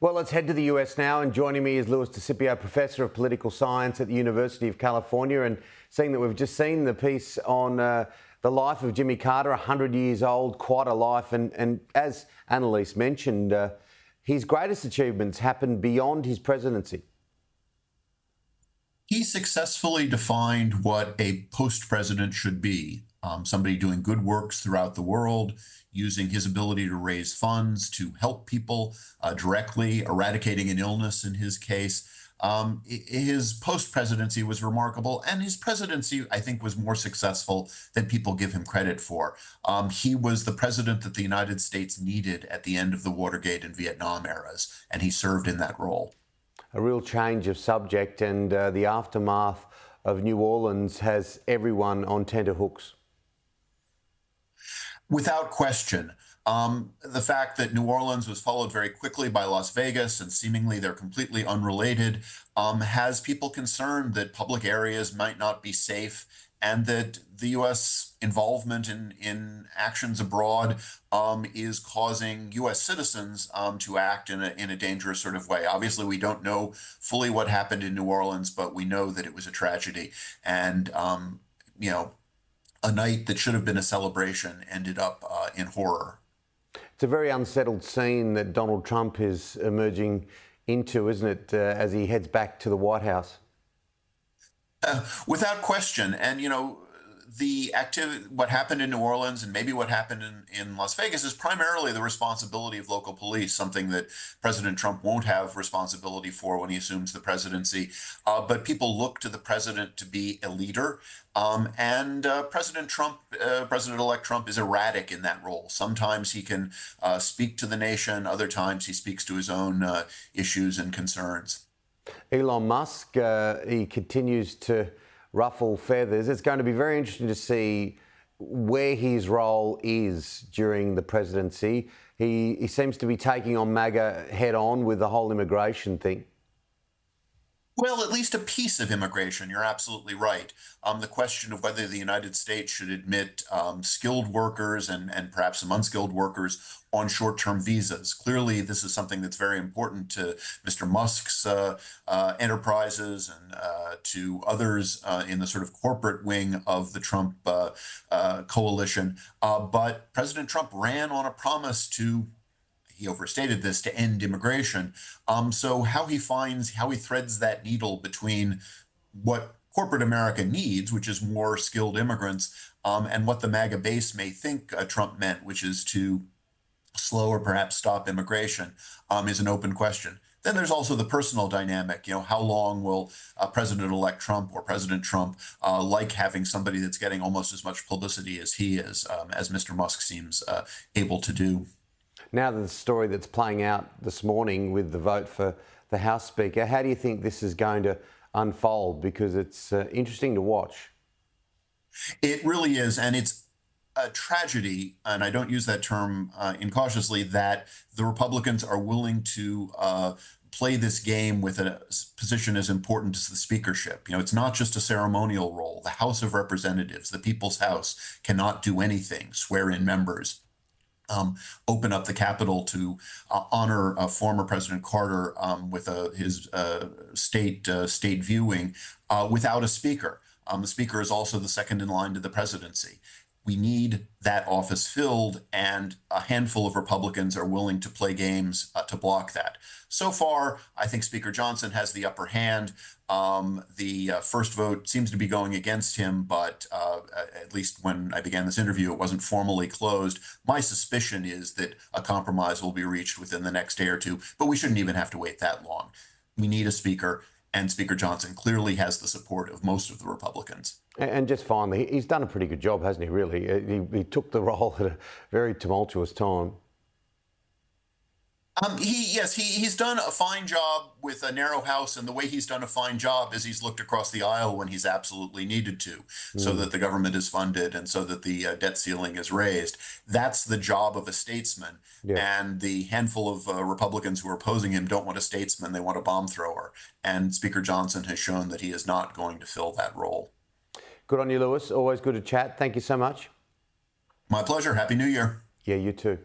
Well, let's head to the US now, and joining me is DeSipio, Professor of Political Science at the University of California, and seeing that we've just seen the piece on the life of Jimmy Carter, 100 years old, quite a life, and as Annalise mentioned, his greatest achievements happened beyond his presidency. He successfully defined what a post-president should be. Somebody doing good works throughout the world, using his ability to raise funds to help people directly, eradicating an illness in his case. His post-presidency was remarkable, and his presidency, I think, was more successful than people give him credit for. He was the president that the United States needed at the end of the Watergate and Vietnam eras, and he served in that role. A real change of subject, and the aftermath of New Orleans has everyone on tenterhooks. Without question. The fact that New Orleans was followed very quickly by Las Vegas, and seemingly they're completely unrelated, has people concerned that public areas might not be safe, and that the U.S. involvement in actions abroad is causing U.S. citizens to act in a dangerous sort of way. Obviously, we don't know fully what happened in New Orleans, but we know that it was a tragedy. And, a night that should have been a celebration ended up in horror. It's a very unsettled scene that Donald Trump is emerging into, isn't it, as he heads back to the White House? Without question. And, the activity, what happened in New Orleans and maybe what happened in Las Vegas is primarily the responsibility of local police, something that President Trump won't have responsibility for when he assumes the presidency. But people look to the president to be a leader. And President-elect Trump is erratic in that role. Sometimes he can speak to the nation. Other times he speaks to his own issues and concerns. Elon Musk, he continues to ruffle feathers. It's going to be very interesting to see where his role is during the presidency. He seems to be taking on MAGA head on with the whole immigration thing. Well, at least a piece of immigration. You're absolutely right. The question of whether the United States should admit skilled workers and perhaps some unskilled workers on short-term visas. Clearly, this is something that's very important to Mr. Musk's enterprises and to others in the sort of corporate wing of the Trump coalition. But President Trump ran on a promise to, he overstated this, to end immigration. So how he threads that needle between what corporate America needs, which is more skilled immigrants, and what the MAGA base may think Trump meant, which is to slow or perhaps stop immigration, is an open question. Then there's also the personal dynamic. How long will President-elect Trump or President Trump like having somebody that's getting almost as much publicity as he is, as Mr. Musk seems able to do? Now, the story that's playing out this morning with the vote for the House Speaker, how do you think this is going to unfold? Because it's interesting to watch. It really is, and it's a tragedy, and I don't use that term incautiously, that the Republicans are willing to play this game with a position as important as the speakership. It's not just a ceremonial role. The House of Representatives, the People's House, cannot do anything, swear in members, open up the Capitol to honor former President Carter with his state viewing without a speaker. The speaker is also the second in line to the presidency. We need that office filled, and a handful of Republicans are willing to play games to block that. So far, I think Speaker Johnson has the upper hand. The first vote seems to be going against him, but at least when I began this interview, it wasn't formally closed. My suspicion is that a compromise will be reached within the next day or two, but we shouldn't even have to wait that long. We need a speaker, and Speaker Johnson clearly has the support of most of the Republicans. And just finally, he's done a pretty good job, hasn't he, really? He took the role at a very tumultuous time. He's done a fine job with a narrow House, and the way he's done a fine job is he's looked across the aisle when he's absolutely needed to, so that the government is funded and so that the debt ceiling is raised. That's the job of a statesman. Yeah. And the handful of Republicans who are opposing him don't want a statesman, they want a bomb thrower. And Speaker Johnson has shown that he is not going to fill that role. Good on you, Lewis. Always good to chat. Thank you so much. My pleasure. Happy New Year. Yeah, you too.